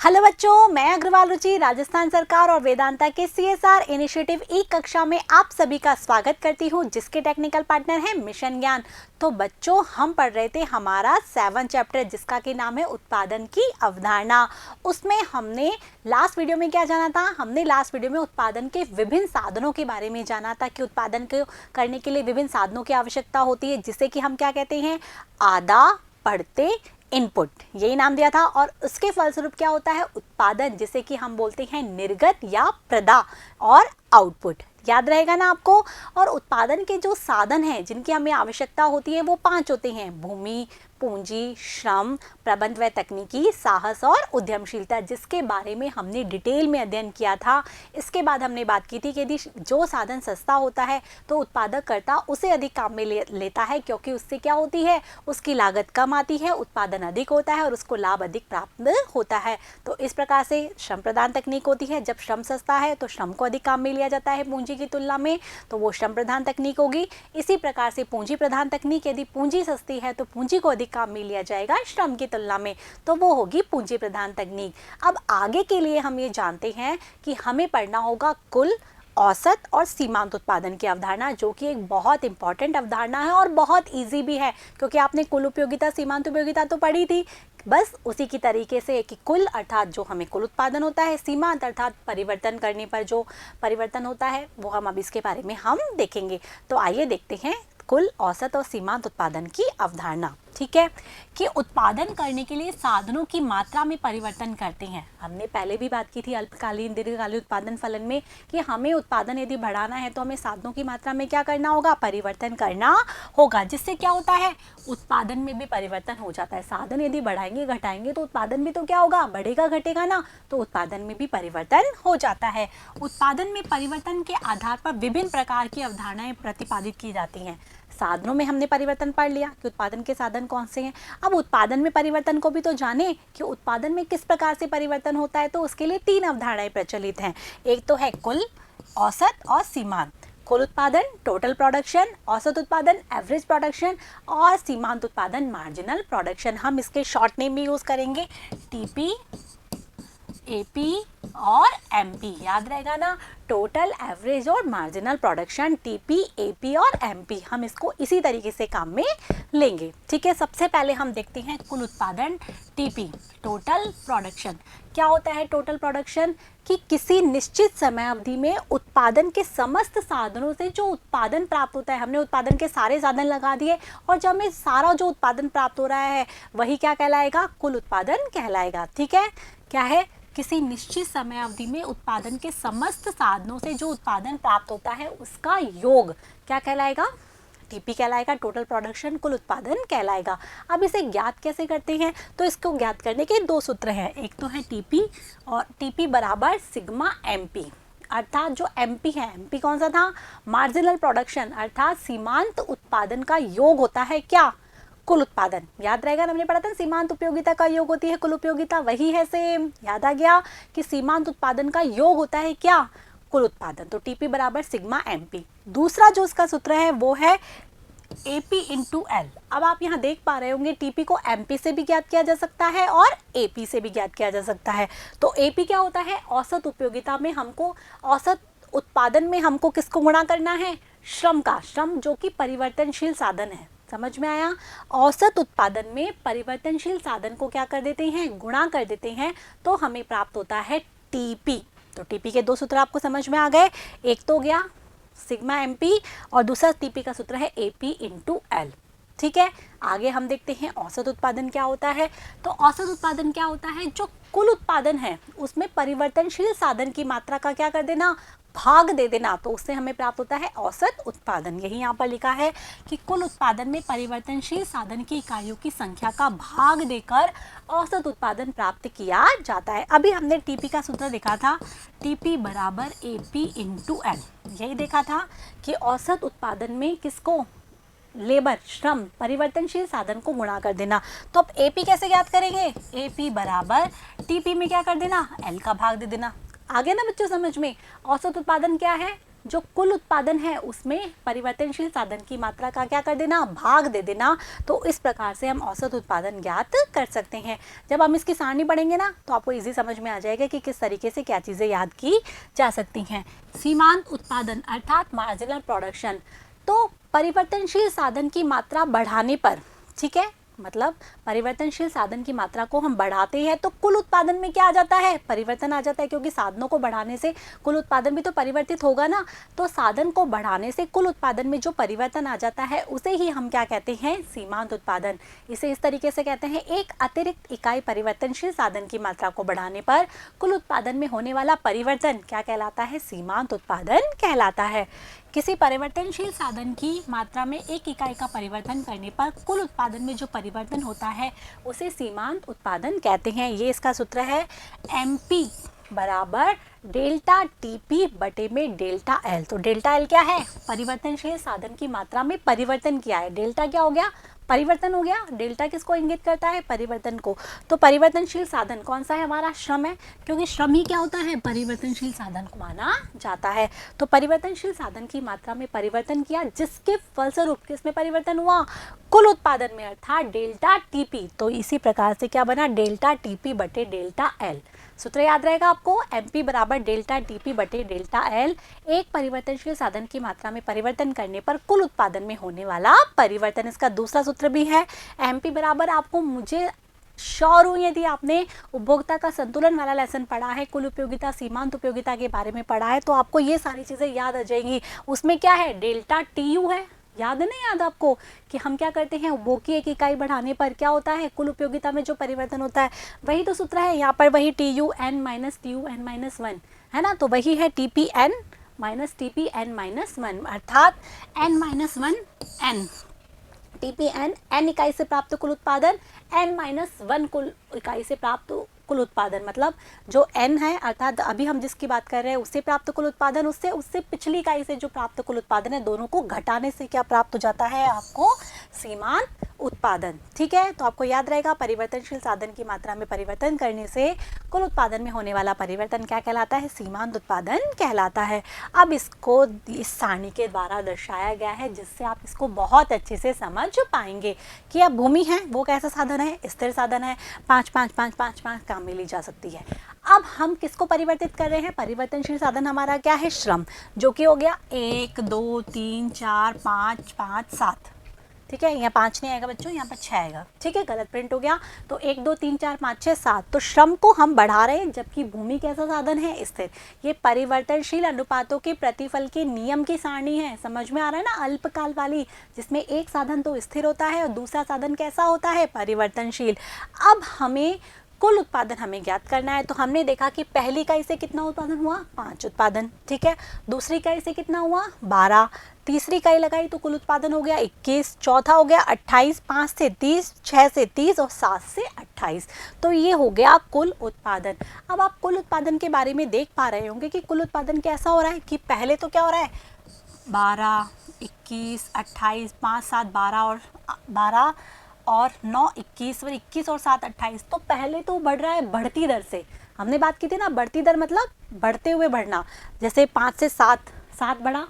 Hello बच्चों, मैं अग्रवाल रुचि राजस्थान सरकार और वेदांता के CSR इनिशिएटिव ई कक्षा में आप सभी का स्वागत करती हूं, जिसके टेक्निकल पार्टनर है मिशन ज्ञान। तो बच्चों, हम पढ़ रहे थे हमारा 7 चैप्टर जिसका कि नाम है उत्पादन की अवधारणा। उसमें हमने लास्ट वीडियो में क्या जाना था? हमने लास्ट वीडियो में उत्पादन के विभिन्न साधनों के बारे में जाना था कि उत्पादन को करने के लिए विभिन्न साधनों की आवश्यकता होती है, जिसे कि हम क्या कहते हैं? आदा पढ़ते इनपुट, यही नाम दिया था। और उसके फलस्वरूप क्या होता है? उत्पादन, जिसे कि हम बोलते हैं निर्गत या प्रदा, और आउटपुट। याद रहेगा ना आपको? और उत्पादन के जो साधन हैं जिनकी हमें आवश्यकता होती है वो 5 होते हैं: भूमि, पूंजी, श्रम, प्रबंध व तकनीकी, साहस और उद्यमशीलता, जिसके बारे में हमने डिटेल में अध्ययन किया था। इसके बाद हमने बात की थी कि यदि जो साधन सस्ता होता है तो उत्पादक करता उसे अधिक काम में लेता है, क्योंकि उससे क्या होती है? उसकी लागत कम आती है, उत्पादन अधिक होता है और उसको लाभ अधिक प्राप्त होता है। तो इस प्रकार से श्रम प्रधान तकनीक होती है। जब श्रम सस्ता है तो श्रम को अधिक काम में लिया जाता है पूंजी की तुलना में, तो वो श्रम प्रधान तकनीक होगी। इसी प्रकार से पूंजी प्रधान तकनीक, यदि पूंजी सस्ती है तो पूंजी को अधिक काम में लिया जाएगा श्रम की तुलना में, तो वो होगी पूंजी प्रधान तकनीक। अब आगे के लिए हम ये जानते हैं कि हमें पढ़ना होगा कुल, औसत और सीमांत उत्पादन की अवधारणा, जो कि एक बहुत इंपॉर्टेंट अवधारणा है और बहुत इजी भी है, क्योंकि आपने कुल उपयोगिता, सीमांत उपयोगिता तो पढ़ी थी। बस उसी की तरीके से कि कुल अर्थात जो हमें कुल उत्पादन होता है, सीमांत अर्थात परिवर्तन करने पर जो परिवर्तन होता है, वो हम अब इसके बारे में हम देखेंगे। तो आइए देखते हैं कुल, औसत और सीमांत उत्पादन की अवधारणा। ठीक है, कि उत्पादन करने के लिए साधनों की मात्रा में परिवर्तन करते हैं। हमने पहले भी बात की थी अल्पकालीन दीर्घकालीन उत्पादन फलन में कि हमें उत्पादन यदि बढ़ाना है तो हमें साधनों की मात्रा में क्या करना होगा? परिवर्तन करना होगा, जिससे क्या होता है? उत्पादन में भी परिवर्तन हो जाता है। साधन यदि बढ़ाएंगे घटाएंगे तो उत्पादन भी तो क्या होगा? बढ़ेगा घटेगा ना, तो उत्पादन में भी परिवर्तन हो जाता है। उत्पादन में परिवर्तन के आधार पर विभिन्न प्रकार की अवधारणाएं प्रतिपादित की जाती हैं। साधनों में हमने परिवर्तन पढ़ लिया कि उत्पादन के साधन कौन से हैं। अब उत्पादन में परिवर्तन को भी तो जाने कि उत्पादन में किस प्रकार से परिवर्तन होता है। तो उसके लिए 3 अवधारणाएं प्रचलित हैं। एक तो है कुल, औसत और सीमांत। कुल उत्पादन टोटल प्रोडक्शन, औसत उत्पादन एवरेज प्रोडक्शन, और सीमांत उत्पादन मार्जिनल प्रोडक्शन। हम इसके शॉर्ट नेम भी यूज करेंगे, टीपी, एपी और एमपी। याद रहेगा ना? टोटल, एवरेज और मार्जिनल प्रोडक्शन, टीपी, एपी और एमपी। हम इसको इसी तरीके से काम में लेंगे। ठीक है, सबसे पहले हम देखते हैं कुल उत्पादन, टीपी, टोटल प्रोडक्शन। क्या होता है टोटल प्रोडक्शन? कि किसी निश्चित समय अवधि में उत्पादन के समस्त साधनों से जो उत्पादन प्राप्त होता है, हमने उत्पादन के सारे साधन लगा दिए और जब हमें सारा जो उत्पादन प्राप्त हो रहा है वही क्या कहलाएगा? कुल उत्पादन कहलाएगा। ठीक है, क्या है? किसी निश्चित समय अवधि में उत्पादन के समस्त साधनों से जो उत्पादन प्राप्त होता है उसका योग क्या कहलाएगा? टीपी कहलाएगा। टोटल प्रोडक्शन कुल उत्पादन कहलाएगा। अब इसे ज्ञात कैसे करते हैं? तो इसको ज्ञात करने के 2 सूत्र हैं। एक तो है टीपी, और टीपी बराबर सिग्मा एमपी, अर्थात जो एमपी है, एमपी कौन सा था? मार्जिनल प्रोडक्शन, अर्थात सीमांत उत्पादन का योग होता है क्या? कुल उत्पादन। याद रहेगा, हमने पढ़ा था सीमांत उपयोगिता का योग होती है कुल उपयोगिता, वही है सेम। याद आ गया कि सीमांत उत्पादन का योग होता है क्या? कुल उत्पादन। तो टीपी बराबर सिग्मा एमपी। दूसरा जो उसका सूत्र है वो है एपी इंटू एल। अब आप यहाँ देख पा रहे होंगे टीपी को एमपी से भी ज्ञात किया जा सकता है और एपी से भी ज्ञात किया जा सकता है। तो एपी क्या होता है? औसत उपयोगिता में हमको, औसत उत्पादन में हमको किसको गुणा करना है? श्रम का। श्रम जो कि परिवर्तनशील साधन है। समझ में आया? औसत उत्पादन में परिवर्तनशील साधन को क्या कर देते हैं? गुणा कर देते हैं, तो हमें प्राप्त होता है टीपी। तो टीपी के 2 सूत्र आपको समझ में आ गए। एक तो गया सिग्मा एमपी और दूसरा टीपी का सूत्र है एपी इंटू एल। ठीक है, आगे हम देखते हैं औसत उत्पादन क्या होता है। तो औसत उत्पादन क्या होता है? जो कुल उत्पादन है उसमें परिवर्तनशील साधन की मात्रा का क्या कर देना? भाग दे देना, तो उससे हमें प्राप्त होता है औसत उत्पादन। यही यहाँ पर लिखा है कि कुल उत्पादन में परिवर्तनशील साधन की इकाइयों की संख्या का भाग देकर औसत उत्पादन प्राप्त किया जाता है। अभी हमने टीपी का सूत्र देखा था, टीपी बराबर एपी इंटू एल। यही देखा था कि औसत उत्पादन में किसको? लेबर, श्रम, परिवर्तनशील साधन को गुणा कर देना। तो अब एपी कैसे ज्ञात करेंगे? एपी बराबर टीपी में क्या कर देना? एल का भाग दे देना। आ गया ना बच्चों समझ में? औसत उत्पादन क्या है? जो कुल उत्पादन है उसमें परिवर्तनशील साधन की मात्रा का क्या कर देना, भाग दे देना। तो इस प्रकार से हम औसत उत्पादन ज्ञात कर सकते हैं। जब हम इसकी सारणी पढ़ेंगे ना तो आपको इजी समझ में आ जाएगा कि किस तरीके से क्या चीज़ें याद की जा सकती हैं। सीमांत उत्पादन अर्थात मार्जिनल प्रोडक्शन, तो परिवर्तनशील साधन की मात्रा बढ़ाने पर, ठीक है, मतलब परिवर्तनशील साधन की मात्रा को हम बढ़ाते हैं तो कुल उत्पादन में क्या आ जाता है, परिवर्तन आ जाता है, क्योंकि साधनों को बढ़ाने से कुल उत्पादन भी तो परिवर्तित होगा ना। तो साधन को बढ़ाने से कुल उत्पादन में जो परिवर्तन आ जाता है उसे ही हम क्या कहते हैं, सीमांत उत्पादन। इसे इस तरीके से कहते हैं, एक अतिरिक्त इकाई परिवर्तनशील साधन की मात्रा को बढ़ाने पर कुल उत्पादन में होने वाला परिवर्तन क्या कहलाता है, सीमांत उत्पादन कहलाता है। किसी परिवर्तनशील साधन की मात्रा में एक इकाई का परिवर्तन करने पर कुल उत्पादन में जो परिवर्तन होता है उसे सीमांत उत्पादन कहते हैं। ये इसका सूत्र है, MP बराबर डेल्टा TP बटे में डेल्टा L। तो डेल्टा L क्या है, परिवर्तनशील साधन की मात्रा में परिवर्तन किया है। डेल्टा क्या हो गया, परिवर्तन हो गया। डेल्टा किसको इंगित करता है, परिवर्तन को। तो परिवर्तनशील साधन कौन सा है, हमारा श्रम है, क्योंकि श्रम ही क्या होता है, परिवर्तनशील साधन को माना जाता है। तो परिवर्तनशील साधन की मात्रा में परिवर्तन किया जिसके फलस्वरूप किसमें परिवर्तन हुआ, कुल उत्पादन में, अर्थात डेल्टा TP। तो इसी प्रकार से क्या बना, डेल्टा TP बटे डेल्टा L। सूत्र याद रहेगा आपको, MP बराबर डेल्टा TP बटे डेल्टा L। एक परिवर्तनशील साधन की मात्रा में परिवर्तन करने पर कुल उत्पादन में होने वाला परिवर्तन। इसका दूसरा सूत्र भी है, MP बराबर, आपको मुझे श्योर हूँ यदि आपने उपभोक्ता का संतुलन वाला लेसन पढ़ा है, कुल उपयोगिता सीमांत उपयोगिता के बारे में पढ़ा है, तो आपको ये सारी चीज़ें याद आ जाएंगी। उसमें क्या है, डेल्टा TU है, याद है ना, याद आपको कि हम क्या करते हैं, उपभोग की एक इकाई बढ़ाने पर क्या होता है, कुल उपयोगिता में जो परिवर्तन होता है, वही तो सूत्र है। यहाँ पर वही TUN माइनस TUN माइनस 1 है ना, तो वही है TPN माइनस TPN माइनस 1, अर्थात N minus 1 N TPN, N इकाई से प्राप्त कुल उत्पादन, N माइनस 1 कुल इकाई से प्राप्त कुल उत्पादन, मतलब जो N है, अर्थात अभी हम जिसकी बात कर रहे हैं उससे प्राप्त कुल उत्पादन, उससे पिछली इकाई से जो प्राप्त कुल उत्पादन है, दोनों को घटाने से क्या प्राप्त हो जाता है आपको, सीमांत उत्पादन। ठीक है, तो आपको याद रहेगा, परिवर्तनशील साधन की मात्रा में परिवर्तन करने से कुल उत्पादन में होने वाला परिवर्तन क्या कहलाता है, सीमांत उत्पादन कहलाता है। अब इसको इस सारणी के द्वारा दर्शाया गया है जिससे आप इसको बहुत अच्छे से समझ पाएंगे कि अब भूमि है वो कैसा साधन है, स्थिर साधन है, 5 5 5 5 5 काम में ली जा सकती है। अब हम किसको परिवर्तित कर रहे हैं, परिवर्तनशील साधन हमारा क्या है, श्रम, जो कि हो गया 1 2 3 4 5 5 7। ठीक है, यहाँ 5 नहीं आएगा बच्चों, यहाँ पर 6 आएगा। ठीक है, गलत प्रिंट हो गया। तो 1 2 3 4 5 6 7, तो श्रम को हम बढ़ा रहे हैं, जबकि भूमि कैसा साधन है, स्थिर। ये परिवर्तनशील अनुपातों के प्रतिफल के नियम की सारणी है, समझ में आ रहा है ना, अल्पकाल वाली, जिसमें एक साधन तो स्थिर होता है और दूसरा साधन कैसा होता है, परिवर्तनशील। अब हमें कुल उत्पादन हमें ज्ञात करना है। तो हमने देखा कि पहली इकाई से कितना उत्पादन हुआ, 5 उत्पादन। ठीक है, दूसरी इकाई से कितना हुआ, 12, तीसरी इकाई लगाई तो कुल उत्पादन हो गया 21, चौथा हो गया 28, 5 से 30, 6 से 30 और 7 से 28। तो ये हो गया कुल उत्पादन। अब आप कुल उत्पादन के बारे में देख पा रहे होंगे कि कुल उत्पादन कैसा हो रहा है, कि पहले तो क्या हो रहा है, 12 21 28 5 7 12 और 9 21 और 21 और 7 28। तो पहले तो बढ़ रहा है बढ़ती दर से, हमने बात की थी ना, बढ़ती दर मतलब बढ़ते हुए बढ़ना। जैसे 5 से 7 बढ़ा,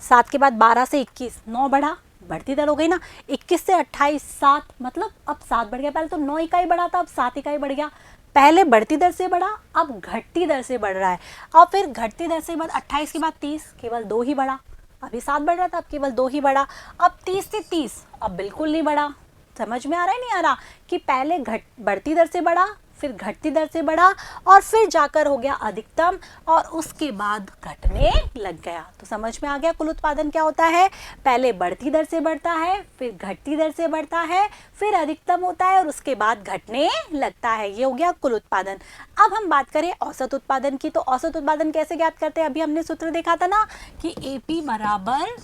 7 के बाद 12 से 21 9 बढ़ा, बढ़ती दर हो गई ना। 21 से 28 7, मतलब अब 7 बढ़ गया, पहले तो 9 इकाई बढ़ा था, अब 7 इकाई बढ़ गया। पहले बढ़ती दर से बढ़ा, अब घटती दर से बढ़ रहा है। और फिर घटती दर से बाद 28 के बाद 30, केवल 2 ही बढ़ा। अभी 7 बढ़ रहा था, अब केवल 2 ही बढ़ा। अब 30 से 30, अब बिल्कुल नहीं बढ़ा। समझ में आ रहा है, नहीं आ रहा, कि पहले बढ़ती दर से बढ़ा, फिर घटती दर से बढ़ा और फिर जाकर हो गया अधिकतम और उसके बाद घटने लग गया। तो समझ में आ गया कुल उत्पादन क्या होता है, पहले बढ़ती दर से बढ़ता है, फिर घटती दर से बढ़ता है, फिर अधिकतम होता है और उसके बाद घटने लगता है। ये हो गया कुल उत्पादन। अब हम बात करें औसत उत्पादन की, तो औसत उत्पादन कैसे ज्ञात करते हैं, अभी हमने सूत्र देखा था ना कि AP बराबर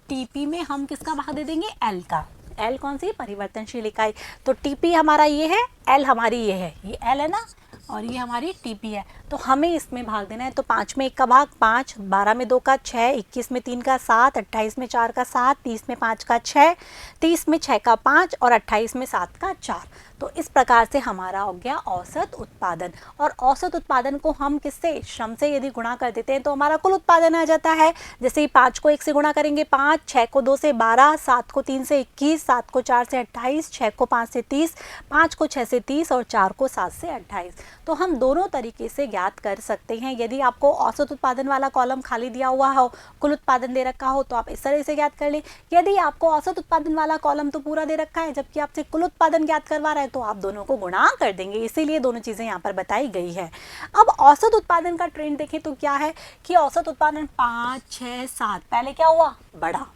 TP में हम किसका भाग दे देंगे, L का। L कौन सी, परिवर्तनशील इकाई। तो TP हमारा ये है, L हमारी ये है, ये L है ना और ये हमारी TP है। तो हमें इसमें भाग देना है। तो 5 में 1 का भाग 5, 12 में 2 का 6, 21 में 3 का 7, 28 में 4 का 7, 30 में 5 का 6, 30 में 6 का 5 और 28 में 7 का 4। तो इस प्रकार से हमारा हो गया औसत उत्पादन। और औसत उत्पादन को हम किससे, श्रम से यदि गुणा कर देते हैं तो हमारा कुल उत्पादन आ जाता है। जैसे ही 5 को 1 से गुणा करेंगे 5, 6 को 2 से 12, 7 को 3 से 21, 7 को 4 से 28, 6 को 5 से 30, 5 को 6 से 30 और 4 को 7 से 28। तो हम दोनों तरीके से ज्ञात कर सकते हैं। यदि आपको औसत उत्पादन वाला कॉलम खाली दिया हुआ हो, कुल उत्पादन दे रखा हो, तो आप इस तरह से ज्ञात कर लें। यदि आपको औसत उत्पादन वाला कॉलम तो पूरा दे रखा है जबकि आपसे कुल उत्पादन ज्ञात करवा रहा है, तो आप दोनों को गुणा कर देंगे। इसीलिए दोनों चीज़ें यहाँ पर बताई गई है। अब औसत उत्पादन का ट्रेंड देखें तो क्या है कि औसत उत्पादन 5, 6, 7, पहले क्या हुआ, बढ़ा,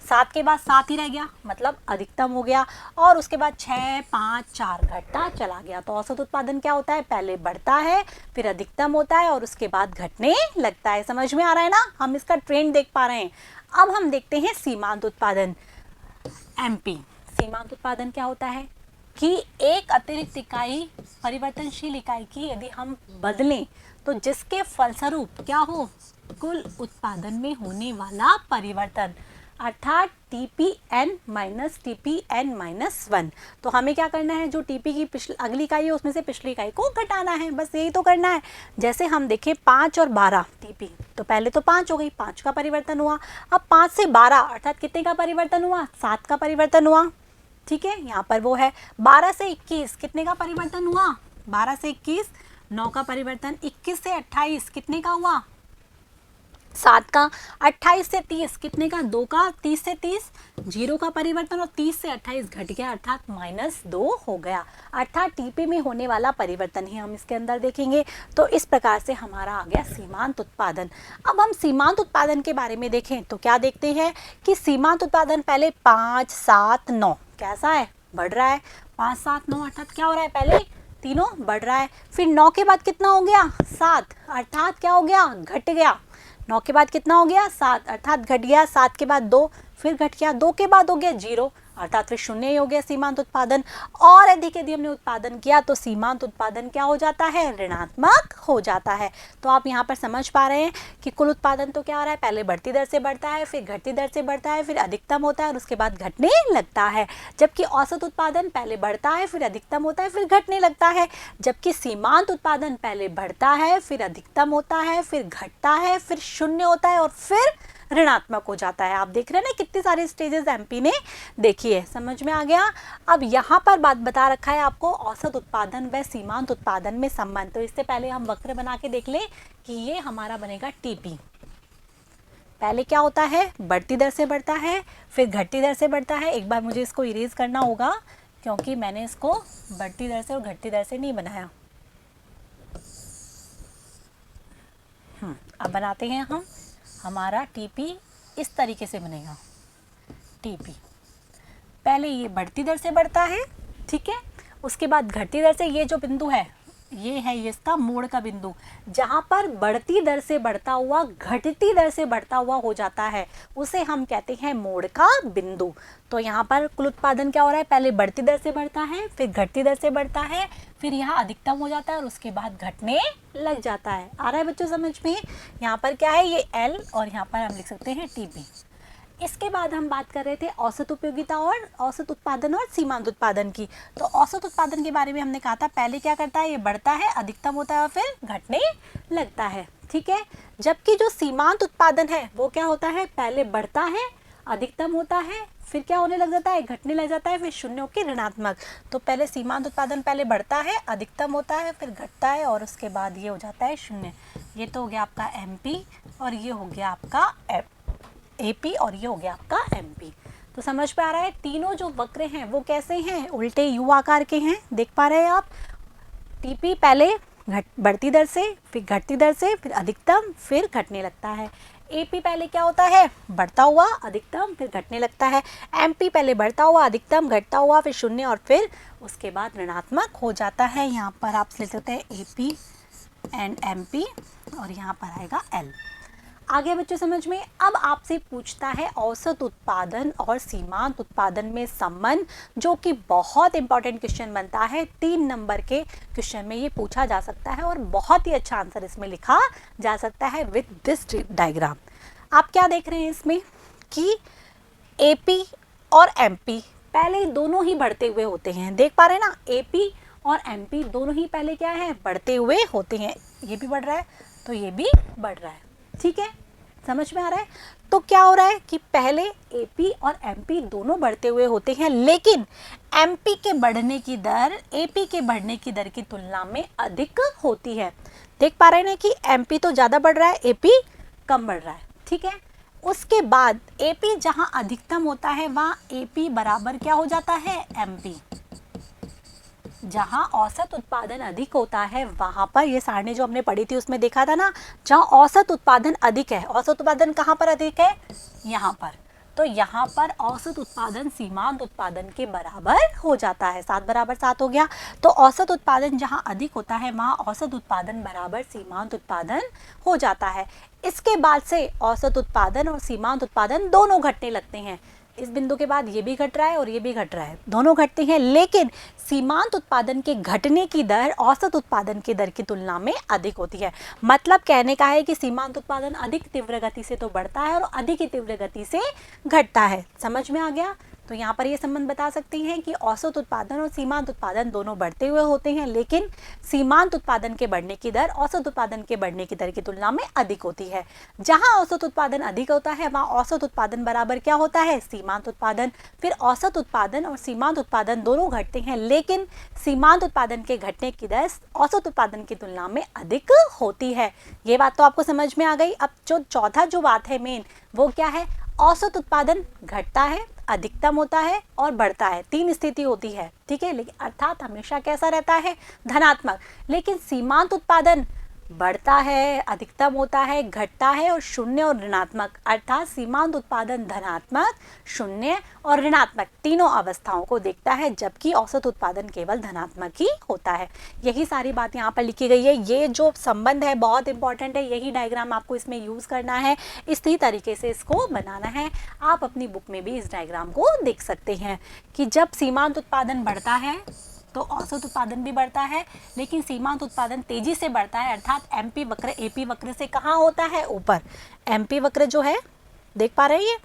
7 के बाद 7 ही रह गया, मतलब अधिकतम हो गया, और उसके बाद 6, 5, 4 घटता चला गया। तो औसत उत्पादन क्या होता है, पहले बढ़ता है, फिर अधिकतम होता है और उसके बाद घटने लगता है। समझ में आ रहा है ना, हम इसका ट्रेंड देख पा रहे हैं। अब हम देखते हैं सीमांत उत्पादन, एमपी। सीमांत उत्पादन क्या होता है कि एक अतिरिक्त इकाई, परिवर्तनशील इकाई की यदि हम बदलें तो जिसके फलस्वरूप क्या हो, कुल उत्पादन में होने वाला परिवर्तन, अर्थात TPN माइनस TPN माइनस 1। तो हमें क्या करना है, जो TP की अगली इकाई है उसमें से पिछली इकाई को घटाना है, बस यही तो करना है। जैसे हम देखें 5 और 12 TP, तो पहले तो 5 हो गई, 5 का परिवर्तन हुआ। अब 5 से 12 अर्थात कितने का परिवर्तन हुआ, 7 का परिवर्तन हुआ। ठीक है, यहाँ पर वो है। 12 से 21 कितने का परिवर्तन हुआ, 12 से 21 9 का परिवर्तन। 21 से 28 कितने का हुआ, 7 का। 28 से 30 कितने का, 2 का। 30 से 30 0 का परिवर्तन, और 30 से 28 घट गया अर्थात -2 हो गया। अर्थात टीपी में होने वाला परिवर्तन ही हम इसके अंदर देखेंगे। तो इस प्रकार से हमारा आ गया सीमांत उत्पादन। अब हम सीमांत उत्पादन के बारे में देखें तो क्या देखते हैं कि सीमांत उत्पादन पहले 5, 7, 9 कैसा है, बढ़ रहा है। 5, 7, 9 अर्थात क्या हो रहा है, पहले तीनों बढ़ रहा है, फिर 9 के बाद कितना हो गया, 7 अर्थात क्या हो गया, घट गया। 9 के बाद कितना हो गया, 7 अर्थात घट गया। 7 के बाद 2, फिर घट गया। 2 के बाद हो गया 0 अर्थात फिर 0 ही हो गया सीमांत उत्पादन। और अधिक यदि हमने उत्पादन किया तो सीमांत उत्पादन क्या हो जाता है, ऋणात्मक हो जाता है। तो आप यहाँ पर समझ पा रहे हैं कि कुल उत्पादन तो क्या हो रहा है, पहले बढ़ती दर से बढ़ता है, फिर घटती दर से बढ़ता है, फिर अधिकतम होता है और उसके बाद घटने लगता है। जबकि औसत उत्पादन पहले बढ़ता है, फिर अधिकतम होता है, फिर घटने लगता है। जबकि सीमांत उत्पादन पहले बढ़ता है, फिर अधिकतम होता है, फिर घटता है, फिर 0 होता है और फिर ऋणात्मक हो जाता है। आप देख रहे हैं ना कितने सारे स्टेजेस एमपी ने देखी है, समझ में आ गया। अब यहाँ पर बात बता रखा है आपको औसत उत्पादन व सीमांत उत्पादन में संबंध। तो इससे पहले हम वक्र बना के देख ले कि ये हमारा बनेगा टीपी। पहले क्या होता है, बढ़ती दर से बढ़ता है, फिर घटती दर से बढ़ता है। एक बार मुझे इसको इरेज करना होगा क्योंकि मैंने इसको बढ़ती दर से और घटती दर से नहीं बनाया। अब बनाते हैं हम। हमारा टीपी इस तरीके से बनेगा। टीपी पहले ये बढ़ती दर से बढ़ता है, ठीक है, उसके बाद घटती दर से, ये जो बिंदु है ये है ये इसका मोड़ का बिंदु, जहाँ पर बढ़ती दर से बढ़ता हुआ घटती दर से बढ़ता हुआ हो जाता है उसे हम कहते हैं मोड़ का बिंदु। तो यहाँ पर कुल उत्पादन क्या हो रहा है, पहले बढ़ती दर से बढ़ता है, फिर घटती दर से बढ़ता है, फिर यहाँ अधिकतम हो जाता है और उसके बाद घटने लग जाता है। आ रहा है बच्चों समझ में। यहाँ पर क्या है, ये L और यहाँ पर हम लिख सकते हैं TP। इसके बाद हम बात कर रहे थे औसत उपयोगिता और औसत उत्पादन और सीमांत उत्पादन की। तो औसत उत्पादन के बारे में हमने कहा था पहले क्या करता है, ये बढ़ता है, अधिकतम होता है और फिर घटने लगता है, ठीक है। जबकि जो सीमांत उत्पादन है वो क्या होता है, पहले बढ़ता है, अधिकतम होता है, फिर क्या होने लग जाता है, घटने लग जाता है, फिर 0 के ऋणात्मक। तो पहले सीमांत उत्पादन पहले बढ़ता है, अधिकतम होता है, फिर घटता है और उसके बाद ये हो जाता है 0। ये तो हो गया आपका MP और ये हो गया आपका AP और ये हो गया आपका MP। तो समझ पे आ रहा है तीनों जो वक्र हैं वो कैसे हैं, उल्टे U आकार के हैं। देख पा रहे हैं आप, TP पहले बढ़ती दर से, फिर घटती दर से, फिर अधिकतम, फिर घटने लगता है। AP पहले क्या होता है, बढ़ता हुआ, अधिकतम, फिर घटने लगता है। MP पहले बढ़ता हुआ, अधिकतम, घटता हुआ, फिर 0 और फिर उसके बाद ऋणात्मक हो जाता है। यहाँ पर आप लिख सकते हैं AP एंड MP और यहाँ पर आएगा L। आगे बच्चों समझ में। अब आपसे पूछता है औसत उत्पादन और सीमांत उत्पादन में संबंध, जो कि बहुत इंपॉर्टेंट क्वेश्चन बनता है। 3 नंबर के क्वेश्चन में ये पूछा जा सकता है और बहुत ही अच्छा आंसर इसमें लिखा जा सकता है विद दिस डायग्राम। आप क्या देख रहे हैं इसमें कि AP और MP पहले दोनों ही बढ़ते हुए होते हैं। देख पा रहे हैं ना, एपी और एमपी दोनों ही पहले क्या है, बढ़ते हुए होते हैं। ये भी बढ़ रहा है तो ये भी बढ़ रहा है। ठीक है, समझ में आ रहा है। तो क्या हो रहा है कि पहले एपी और एमपी दोनों बढ़ते हुए होते हैं, लेकिन एमपी के बढ़ने की दर एपी के बढ़ने की दर की तुलना में अधिक होती है। देख पा रहे हैं ना कि एमपी तो ज़्यादा बढ़ रहा है, एपी कम बढ़ रहा है। ठीक है, उसके बाद एपी जहां अधिकतम होता है वहां एपी बराबर क्या हो जाता है, एमपी। जहां औसत उत्पादन अधिक होता है वहां पर, ये सारणी जो हमने पढ़ी थी उसमें देखा था ना, जहां औसत उत्पादन अधिक है, औसत उत्पादन कहां पर अधिक है, यहाँ पर, तो यहाँ पर औसत उत्पादन सीमांत उत्पादन के बराबर हो जाता है। 7 बराबर 7 हो गया। तो औसत उत्पादन जहाँ अधिक होता है वहाँ औसत उत्पादन बराबर सीमांत उत्पादन हो जाता है। इसके बाद से औसत उत्पादन और सीमांत उत्पादन दोनों घटने लगते हैं। इस बिंदु के बाद ये भी घट रहा है और ये भी घट रहा है, दोनों घटते हैं, लेकिन सीमांत उत्पादन के घटने की दर औसत उत्पादन की दर की तुलना में अधिक होती है। मतलब कहने का है कि सीमांत उत्पादन अधिक तीव्र गति से तो बढ़ता है और अधिक ही तीव्र गति से घटता है। समझ में आ गया। तो यहाँ पर ये संबंध बता सकते हैं कि औसत उत्पादन और सीमांत उत्पादन दोनों बढ़ते हुए होते हैं, लेकिन सीमांत उत्पादन के बढ़ने की दर औसत उत्पादन के बढ़ने की दर की तुलना में अधिक होती है। जहाँ औसत उत्पादन अधिक होता है वहाँ औसत उत्पादन बराबर क्या होता है, सीमांत उत्पादन। फिर औसत उत्पादन और सीमांत उत्पादन दोनों घटते हैं, लेकिन सीमांत उत्पादन के घटने की दर औसत उत्पादन की तुलना में अधिक होती है। ये बात तो आपको समझ में आ गई। अब जो चौथा जो बात है मेन, वो क्या है, औसत उत्पादन घटता है, अधिकतम होता है और बढ़ता है। 3 स्थिति होती है। ठीक है, लेकिन अर्थात हमेशा कैसा रहता है, धनात्मक। लेकिन सीमांत उत्पादन बढ़ता है, अधिकतम होता है, घटता है और शून्य और ऋणात्मक। अर्थात सीमांत उत्पादन धनात्मक, शून्य और ऋणात्मक तीनों अवस्थाओं को देखता है, जबकि औसत उत्पादन केवल धनात्मक ही होता है। यही सारी बात यहाँ पर लिखी गई है। ये जो संबंध है बहुत इंपॉर्टेंट है, यही डायग्राम आपको इसमें यूज करना है, इसी तरीके से इसको बनाना है। आप अपनी बुक में भी इस डायग्राम को देख सकते हैं कि जब सीमांत उत्पादन बढ़ता है तो औसत उत्पादन भी बढ़ता है, लेकिन सीमांत उत्पादन तेजी से बढ़ता है। अर्थात एमपी वक्र एपी वक्र से कहाँ होता है, ऊपर। एमपी वक्र जो है, देख पा रहे हैं,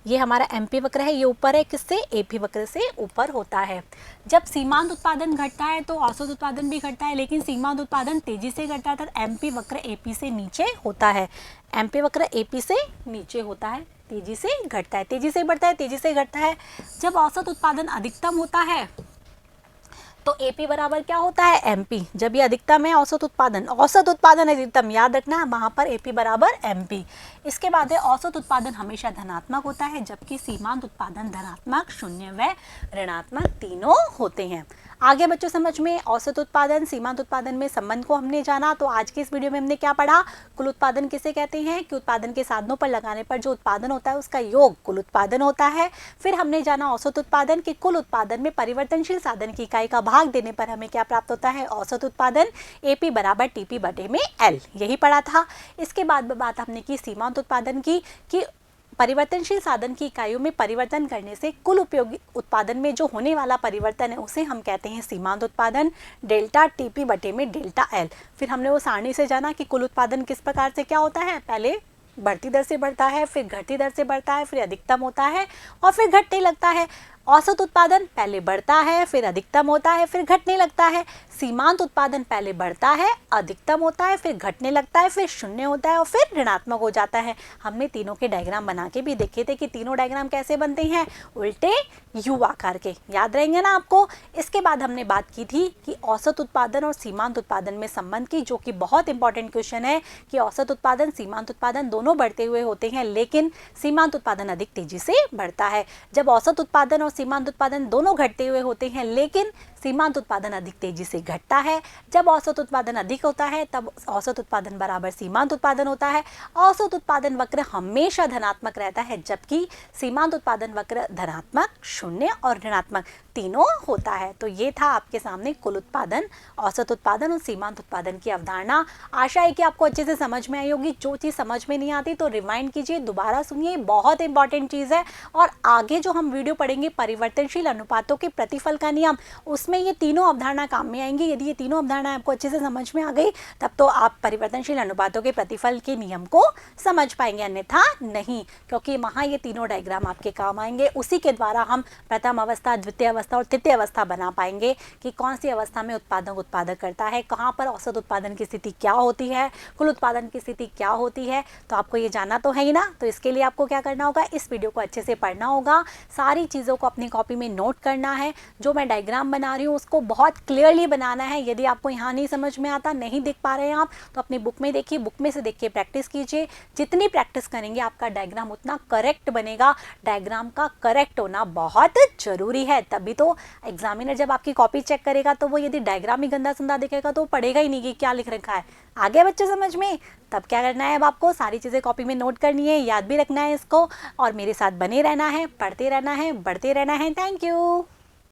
ये हमारा एमपी वक्र है, ये ऊपर है, किससे, एपी वक्र से ऊपर होता है। जब सीमांत उत्पादन घटता है तो औसत उत्पादन भी घटता है, लेकिन सीमांत उत्पादन तेजी से घटता है, तो एमपी वक्र एपी से नीचे होता है। एमपी वक्र एपी से नीचे होता है, तेजी से घटता है, तेजी से बढ़ता है, तेजी से घटता है। जब औसत उत्पादन अधिकतम होता है तो एपी बराबर क्या होता है, एमपी। जब ये अधिकतम है औसत उत्पादन अधिकतम, याद रखना वहां पर एपी बराबर एमपी। इसके बाद है औसत उत्पादन हमेशा धनात्मक होता है, जबकि सीमांत उत्पादन धनात्मक, शून्य व ऋणात्मक तीनों होते हैं। आगे बच्चों समझ में औसत उत्पादन सीमांत उत्पादन में संबंध को हमने जाना। तो आज के इस वीडियो में हमने क्या पढ़ा, कुल उत्पादन किसे कहते हैं कि उत्पादन के साधनों पर लगाने पर जो उत्पादन होता है उसका योग कुल उत्पादन होता है। फिर हमने जाना औसत उत्पादन कि कुल उत्पादन में परिवर्तनशील साधन की इकाई का भाग देने पर हमें क्या प्राप्त होता है, औसत उत्पादन। एपी बराबर टीपी बटे में एल, यही पढ़ा था। इसके बाद बात हमने की सीमांत उत्पादन की कि परिवर्तनशील साधन की इकाइयों में परिवर्तन करने से कुल उपयोगी उत्पादन में जो होने वाला परिवर्तन है उसे हम कहते हैं सीमांत उत्पादन, डेल्टा टीपी बटे में डेल्टा एल। फिर हमने वो सारणी से जाना कि कुल उत्पादन किस प्रकार से क्या होता है, पहले बढ़ती दर से बढ़ता है, फिर घटती दर से बढ़ता है, फिर अधिकतम होता है और फिर घटने लगता है। औसत उत्पादन पहले बढ़ता है, फिर अधिकतम होता है, फिर घटने लगता है। सीमांत उत्पादन पहले बढ़ता है, अधिकतम होता है, फिर घटने लगता है, फिर शून्य होता है और फिर ऋणात्मक हो जाता है। हमने तीनों के डायग्राम बना के भी देखे थे कि तीनों डायग्राम कैसे बनते हैं, उल्टे यू आकार के, याद रहेंगे ना आपको। इसके बाद हमने बात की थी कि औसत उत्पादन और सीमांत उत्पादन में संबंध की, जो कि बहुत इंपॉर्टेंट क्वेश्चन है कि औसत उत्पादन सीमांत उत्पादन दोनों बढ़ते हुए होते हैं, लेकिन सीमांत उत्पादन अधिक तेजी से बढ़ता है। जब औसत उत्पादन और सीमांत उत्पादन दोनों घटते हुए होते हैं, लेकिन सीमांत उत्पादन अधिक तेजी से घटता है। जब औसत उत्पादन अधिक होता है तब औसत उत्पादन बराबर सीमांत उत्पादन होता है। औसत उत्पादन वक्र हमेशा धनात्मक रहता है, जबकि सीमांत उत्पादन वक्र धनात्मक, शून्य और ऋणात्मक तीनों होता है। तो ये था आपके सामने कुल उत्पादन, औसत उत्पादन और सीमांत उत्पादन की अवधारणा। आशा है कि आपको अच्छे से समझ में आई होगी। जो चीज़ समझ में नहीं आती तो रिमाइंड कीजिए, दोबारा सुनिए, बहुत इंपॉर्टेंट चीज़ है। और आगे जो हम वीडियो पढ़ेंगे परिवर्तनशील अनुपातों के प्रतिफल का नियम, उसमें ये तीनों अवधारणा काम में आएंगी। यदि ये तीनों अवधारणा आपको अच्छे से समझ में आ गई तब तो आप परिवर्तनशील अनुपातों के प्रतिफल के नियम को समझ पाएंगे, अन्यथा नहीं, क्योंकि वहाँ ये तीनों डायग्राम आपके काम आएंगे। उसी के द्वारा हम प्रथम अवस्था, द्वितीय अवस्था और तृतीय अवस्था बना पाएंगे कि कौन सी अवस्था में उत्पादक करता है, कहाँ पर औसत उत्पादन की स्थिति क्या होती है, कुल उत्पादन की स्थिति क्या होती है। तो आपको ये जानना तो है ही ना। तो इसके लिए आपको क्या करना होगा, इस वीडियो को अच्छे से पढ़ना होगा, सारी चीज़ों को अपनी कॉपी में नोट करना है। जो मैं डायग्राम बना रही हूँ उसको बहुत क्लियरली बनाना है। यदि आपको यहाँ नहीं समझ में आता, नहीं देख पा रहे हैं आप, तो अपनी बुक में देखिए, बुक में से देख के प्रैक्टिस कीजिए। जितनी प्रैक्टिस करेंगे आपका डायग्राम उतना करेक्ट बनेगा। डायग्राम का करेक्ट होना बहुत जरूरी है, तभी तो एग्जामिनर जब आपकी कॉपी चेक करेगा तो वो यदि डायग्राम ही गंदा संदा दिखेगा तो पढ़ेगा ही नहीं कि क्या लिख रखा है। आगे बच्चे समझ में, तब क्या करना है, अब आपको सारी चीज़ें कॉपी में नोट करनी है, याद भी रखना है इसको, और मेरे साथ बने रहना है, पढ़ते रहना है, बढ़ते रहना है। Thank you.